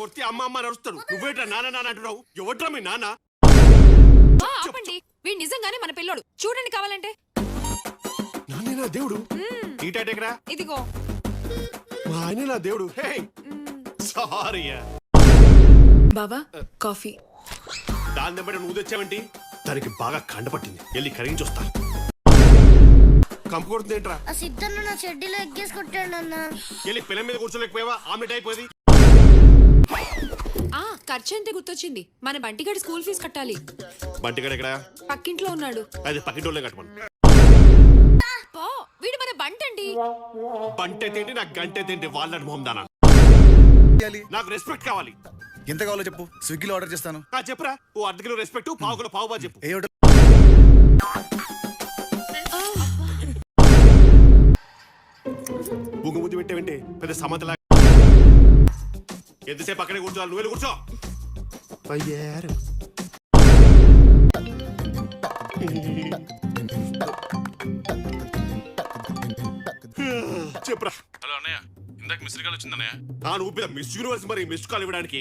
కొడితే అమ్మ అమ్మ నడుస్తాడు. నువ్వేట్రా నాన్న నాన్న అంటున్నావు? ఎవట్రా మీ నాన్న? ఆపండి, వీడు నిజంగానే మన పిల్లోడు. చూడండి కావాలంటే. నాన్నే నా దేవుడు. ఈ టైటెకరా ఇదిగో. మా ఆయన నా దేవుడు. Hey sorry. బావా కాఫీ. దాని దెబ్బ నువ్వు తెచ్చావంటి? దానికి బాగా కండపట్టింది. వెళ్ళి కరిగించి వస్తా. కంపు కొడుతుంది ఏంట్రా? ఆ సిద్ధన్న నా చెడ్డీలో ఎగ్గేసి కొట్టాడు అన్న. వెళ్ళి పిల్ల మీద కూర్చోలేకపోయావా? ఆమ్లెట్ అయిపోయింది. ఖర్చు అంటే గుర్తొచ్చింది, మన బంటిగాడి స్కూల్ ఫీజు కట్టాలి. బంటిగాడు ఎక్కడ? పక్కింట్లో ఉన్నాడు. అది పక్కింటోళ్ళే కట్టమను. వీడు మన బంటండి. బంటే తింటి నాకు గంటే తింటి. వాళ్ళని మొహం దానా. నాకు రెస్పెక్ట్ కావాలి. ఎంత కావాలో చెప్పు, స్విగ్గీలో ఆర్డర్ చేస్తాను. చెప్పరా. ఓ అర్ధ కిలో రెస్పెక్ట్, పావు కిలో పావు బా చెప్పు. ఏ హోటల్? బుగ్గు ముద్దు పెట్టేవంటే పెద్ద సమతలా. ఎంతసేపు అక్కడే కూర్చోవాలి? నువ్వు కూర్చో. అయ్యారు చెప్పరా. హలో అన్నయ్య, ఇందాక మిస్డ్ కాల్ వచ్చిందన్నయ్య. నువ్వు పెద్ద మిస్ యూనివర్స్ మరి మిస్డ్ కాల్ ఇవ్వడానికి.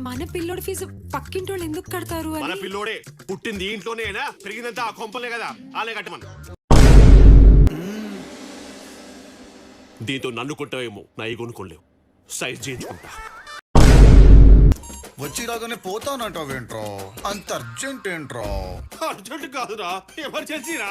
మన పిల్లోడి ఫీజు పక్కింటోళ్ళు ఎందుకు కడతారు? మన పిల్లోడే పుట్టింది ఇంట్లోనేనా, పెరిగిందంతా ఆ కొంపలే కదా, ఆలే కట్టమను. దీంతో నన్ను కొట్టావేమో, నా ఈ కొనుక్కోలేవు. సైజ్ చేయించుకుంటా. వచ్చి రాగానే పోతానంటావేంట్రో? అంత అర్జెంట్ ఏంట్రో? అర్జెంట్ కాదురా, ఎమర్జెన్సీరా.